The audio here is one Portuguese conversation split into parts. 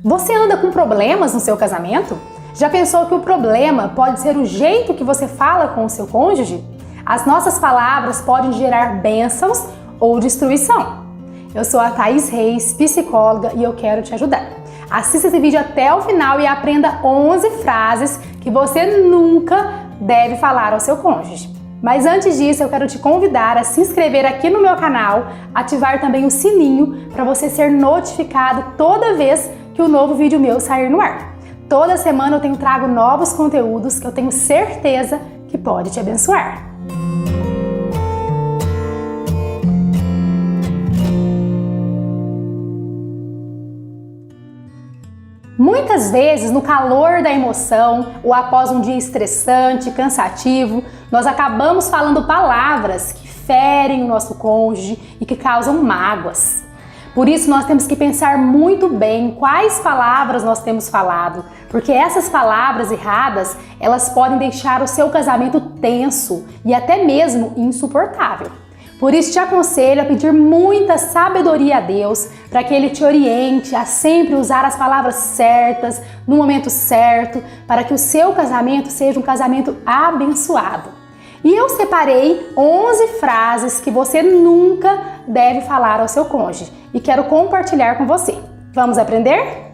Você anda com problemas no seu casamento? Já pensou que o problema pode ser o jeito que você fala com o seu cônjuge? As nossas palavras podem gerar bênçãos ou destruição. Eu sou a Thaís Reis, psicóloga, e eu quero te ajudar. Assista esse vídeo até o final e aprenda 11 frases que você nunca deve falar ao seu cônjuge. Mas antes disso, eu quero te convidar a se inscrever aqui no meu canal, ativar também o sininho para você ser notificado toda vez que um novo vídeo meu sair no ar. Toda semana eu trago novos conteúdos que eu tenho certeza que pode te abençoar. Muitas vezes, no calor da emoção ou após um dia estressante, cansativo, nós acabamos falando palavras que ferem o nosso cônjuge e que causam mágoas. Por isso, nós temos que pensar muito bem quais palavras nós temos falado, porque essas palavras erradas, elas podem deixar o seu casamento tenso e até mesmo insuportável. Por isso, te aconselho a pedir muita sabedoria a Deus para que Ele te oriente a sempre usar as palavras certas, no momento certo, para que o seu casamento seja um casamento abençoado. E eu separei 11 frases que você nunca deve falar ao seu cônjuge e quero compartilhar com você. Vamos aprender?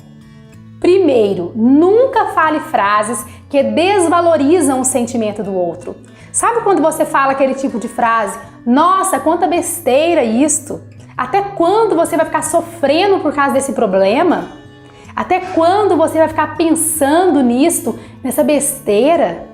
Primeiro, nunca fale frases que desvalorizam o sentimento do outro. Sabe quando você fala aquele tipo de frase? Nossa, quanta besteira isto! Até quando você vai ficar sofrendo por causa desse problema? Até quando você vai ficar pensando nisto, nessa besteira?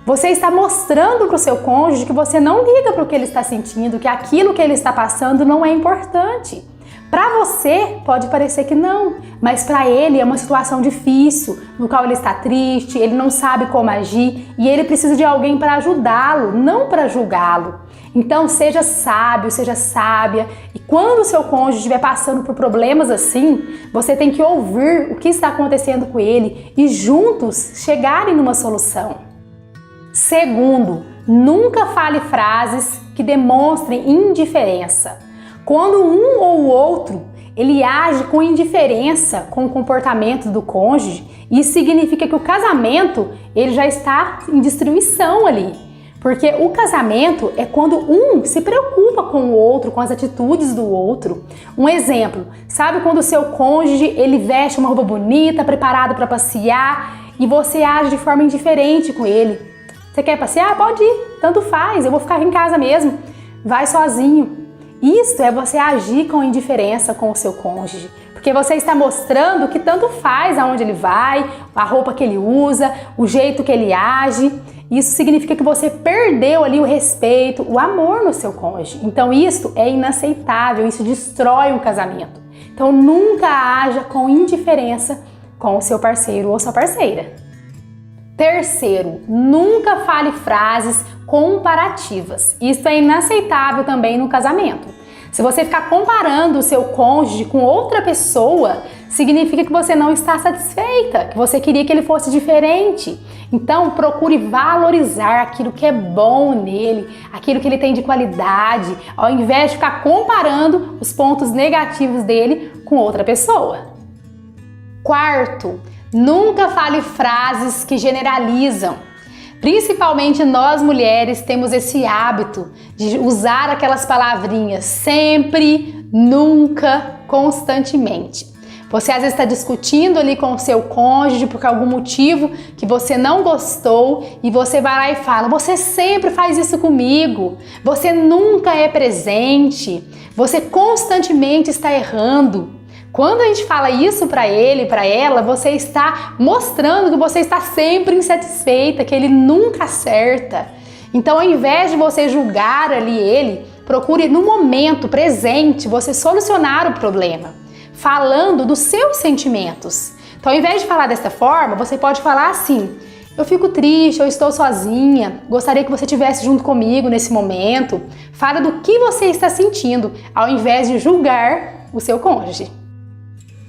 Você está mostrando para o seu cônjuge que você não liga para o que ele está sentindo, que aquilo que ele está passando não é importante. Para você pode parecer que não, mas para ele é uma situação difícil, no qual ele está triste, ele não sabe como agir e ele precisa de alguém para ajudá-lo, não para julgá-lo. Então seja sábio, seja sábia, e quando o seu cônjuge estiver passando por problemas assim, você tem que ouvir o que está acontecendo com ele e juntos chegarem numa solução. Segundo, nunca fale frases que demonstrem indiferença. Quando um ou o outro ele age com indiferença com o comportamento do cônjuge, isso significa que o casamento ele já está em destruição ali. Porque o casamento é quando um se preocupa com o outro, com as atitudes do outro. Um exemplo, sabe quando o seu cônjuge ele veste uma roupa bonita, preparado para passear e você age de forma indiferente com ele? Você quer passear? Pode ir, tanto faz, eu vou ficar em casa mesmo. Vai sozinho. Isso é você agir com indiferença com o seu cônjuge, porque você está mostrando que tanto faz aonde ele vai, a roupa que ele usa, o jeito que ele age. Isso significa que você perdeu ali o respeito, o amor no seu cônjuge. Então isso é inaceitável, isso destrói um casamento. Então nunca haja com indiferença com o seu parceiro ou sua parceira. Terceiro, nunca fale frases comparativas. Isso é inaceitável também no casamento. Se você ficar comparando o seu cônjuge com outra pessoa, significa que você não está satisfeita, que você queria que ele fosse diferente. Então, procure valorizar aquilo que é bom nele, aquilo que ele tem de qualidade, ao invés de ficar comparando os pontos negativos dele com outra pessoa. Quarto, nunca fale frases que generalizam. Principalmente nós mulheres temos esse hábito de usar aquelas palavrinhas sempre, nunca, constantemente. Você às vezes está discutindo ali com o seu cônjuge por algum motivo que você não gostou e você vai lá e fala: você sempre faz isso comigo, você nunca é presente, você constantemente está errando. Quando a gente fala isso para ele, para ela, você está mostrando que você está sempre insatisfeita, que ele nunca acerta. Então, ao invés de você julgar ali ele, procure no momento presente você solucionar o problema, falando dos seus sentimentos. Então, ao invés de falar dessa forma, você pode falar assim: eu fico triste, eu estou sozinha, gostaria que você estivesse junto comigo nesse momento. Fala do que você está sentindo, ao invés de julgar o seu cônjuge.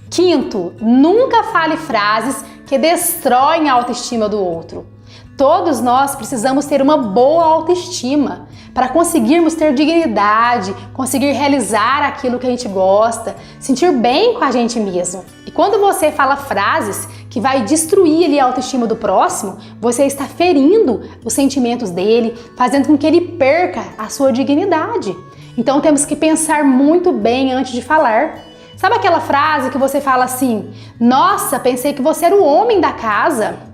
Quinto, nunca fale frases que destroem a autoestima do outro. Todos nós precisamos ter uma boa autoestima para conseguirmos ter dignidade, conseguir realizar aquilo que a gente gosta, sentir bem com a gente mesmo. E quando você fala frases que vai destruir ali a autoestima do próximo, você está ferindo os sentimentos dele, fazendo com que ele perca a sua dignidade. Então temos que pensar muito bem antes de falar. Sabe aquela frase que você fala assim: nossa, pensei que você era o homem da casa?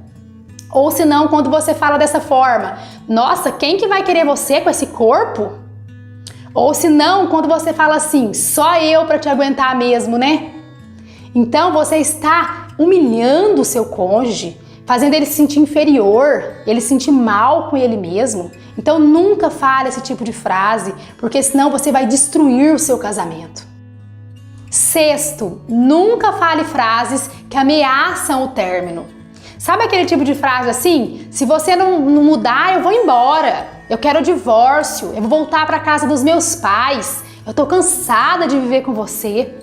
Ou se não, quando você fala dessa forma: nossa, quem que vai querer você com esse corpo? Ou se não, quando você fala assim: só eu para te aguentar mesmo, né? Então você está humilhando o seu cônjuge, fazendo ele se sentir inferior, ele se sentir mal com ele mesmo. Então nunca fale esse tipo de frase, porque senão você vai destruir o seu casamento. Sexto, nunca fale frases que ameaçam o término. Sabe aquele tipo de frase assim? Se você não mudar, eu vou embora. Eu quero o divórcio. Eu vou voltar para casa dos meus pais. Eu tô cansada de viver com você.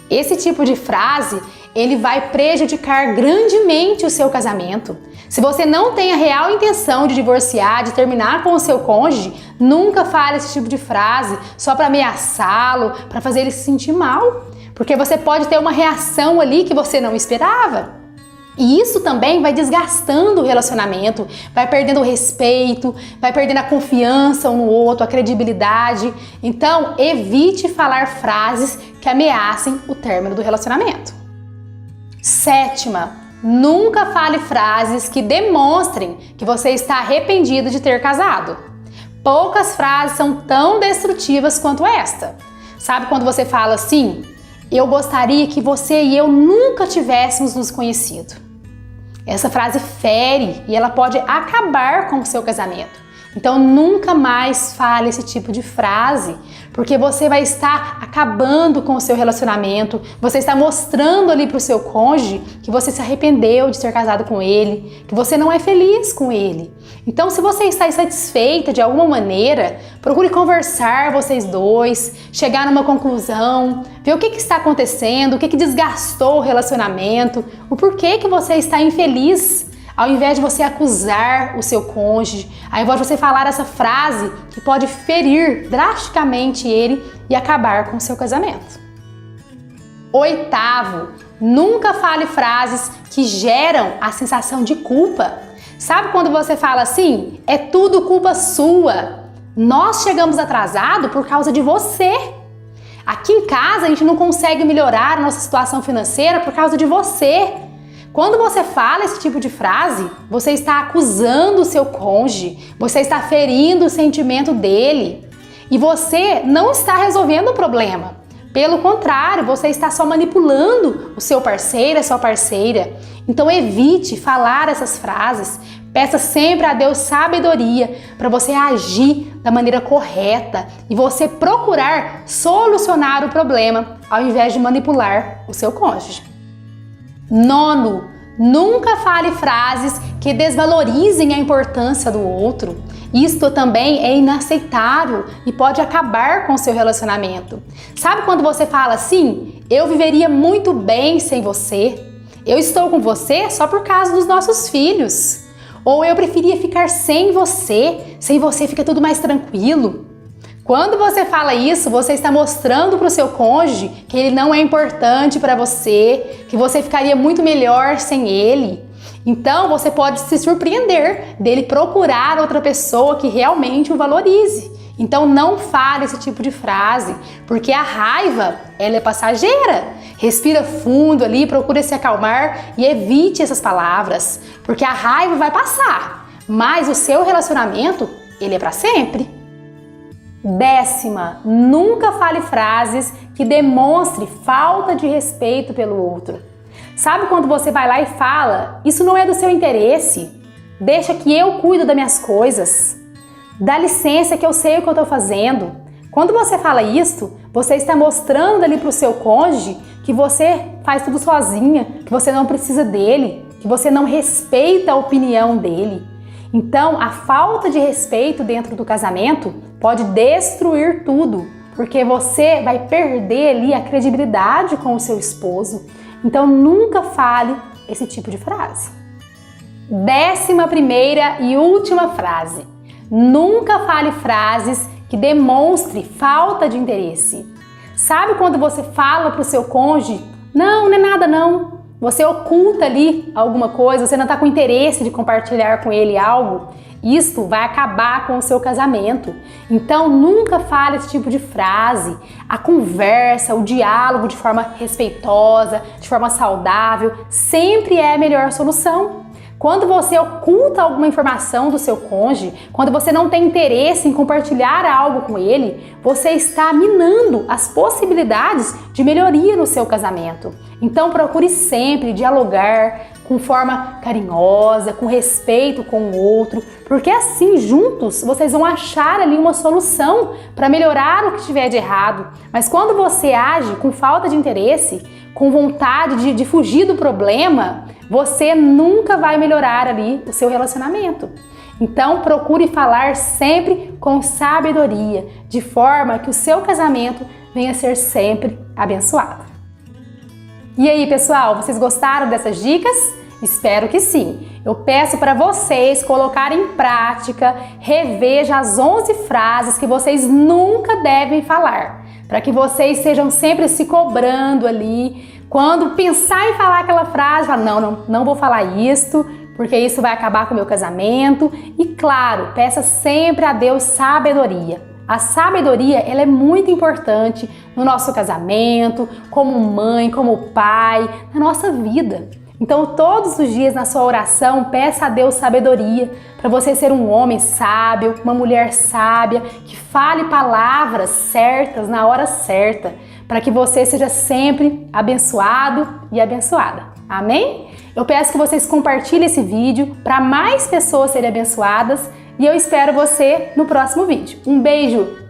Esse tipo de frase, ele vai prejudicar grandemente o seu casamento. Se você não tem a real intenção de divorciar, de terminar com o seu cônjuge, nunca fale esse tipo de frase só para ameaçá-lo, para fazer ele se sentir mal. Porque você pode ter uma reação ali que você não esperava. E isso também vai desgastando o relacionamento, vai perdendo o respeito, vai perdendo a confiança um no outro, a credibilidade. Então, evite falar frases que ameacem o término do relacionamento. Sétima, nunca fale frases que demonstrem que você está arrependido de ter casado. Poucas frases são tão destrutivas quanto esta. Sabe quando você fala assim: eu gostaria que você e eu nunca tivéssemos nos conhecido. Essa frase fere e ela pode acabar com o seu casamento. Então nunca mais fale esse tipo de frase, porque você vai estar acabando com o seu relacionamento, você está mostrando ali para o seu cônjuge que você se arrependeu de ter casado com ele, que você não é feliz com ele. Então, se você está insatisfeita de alguma maneira, procure conversar vocês dois, chegar numa conclusão, ver o que está acontecendo, o que desgastou o relacionamento, o porquê que você está infeliz. Ao invés de você acusar o seu cônjuge, ao invés de você falar essa frase que pode ferir drasticamente ele e acabar com o seu casamento. Oitavo, nunca fale frases que geram a sensação de culpa. Sabe quando você fala assim: é tudo culpa sua, nós chegamos atrasado por causa de você. Aqui em casa a gente não consegue melhorar a nossa situação financeira por causa de você. Quando você fala esse tipo de frase, você está acusando o seu cônjuge, você está ferindo o sentimento dele e você não está resolvendo o problema. Pelo contrário, você está só manipulando o seu parceiro, a sua parceira. Então evite falar essas frases. Peça sempre a Deus sabedoria para você agir da maneira correta e você procurar solucionar o problema ao invés de manipular o seu cônjuge. Nono, nunca fale frases que desvalorizem a importância do outro. Isto também é inaceitável e pode acabar com o seu relacionamento. Sabe quando você fala assim: eu viveria muito bem sem você, eu estou com você só por causa dos nossos filhos, ou eu preferia ficar sem você fica tudo mais tranquilo. Quando você fala isso, você está mostrando para o seu cônjuge que ele não é importante para você, que você ficaria muito melhor sem ele. Então você pode se surpreender dele procurar outra pessoa que realmente o valorize. Então não fale esse tipo de frase, porque a raiva, ela é passageira. Respira fundo ali, procure se acalmar e evite essas palavras, porque a raiva vai passar, mas o seu relacionamento, ele é para sempre. Décima, nunca fale frases que demonstrem falta de respeito pelo outro. Sabe quando você vai lá e fala: isso não é do seu interesse, deixa que eu cuido das minhas coisas, dá licença que eu sei o que eu estou fazendo. Quando você fala isso, você está mostrando ali para o seu cônjuge que você faz tudo sozinha, que você não precisa dele, que você não respeita a opinião dele. Então, a falta de respeito dentro do casamento pode destruir tudo, porque você vai perder ali a credibilidade com o seu esposo. Então, nunca fale esse tipo de frase. 11ª e última frase. Nunca fale frases que demonstrem falta de interesse. Sabe quando você fala para o seu cônjuge, não é nada não. Você oculta ali alguma coisa, você não está com interesse de compartilhar com ele algo. Isto vai acabar com o seu casamento. Então nunca fale esse tipo de frase. A conversa, o diálogo de forma respeitosa, de forma saudável, sempre é a melhor solução. Quando você oculta alguma informação do seu cônjuge, quando você não tem interesse em compartilhar algo com ele, você está minando as possibilidades de melhoria no seu casamento. Então procure sempre dialogar com forma carinhosa, com respeito com o outro, porque assim juntos vocês vão achar ali uma solução para melhorar o que tiver de errado. Mas quando você age com falta de interesse, com vontade de fugir do problema, você nunca vai melhorar ali o seu relacionamento. Então procure falar sempre com sabedoria, de forma que o seu casamento venha a ser sempre abençoado. E aí, pessoal, vocês gostaram dessas dicas? Espero que sim. Eu peço para vocês colocarem em prática, reveja as 11 frases que vocês nunca devem falar, para que vocês sejam sempre se cobrando ali. Quando pensar em falar aquela frase, fala, não vou falar isto, porque isso vai acabar com o meu casamento. E claro, peça sempre a Deus sabedoria. A sabedoria, ela é muito importante no nosso casamento, como mãe, como pai, na nossa vida. Então, todos os dias na sua oração, peça a Deus sabedoria para você ser um homem sábio, uma mulher sábia, que fale palavras certas na hora certa, para que você seja sempre abençoado e abençoada. Amém? Eu peço que vocês compartilhem esse vídeo para mais pessoas serem abençoadas e eu espero você no próximo vídeo. Um beijo!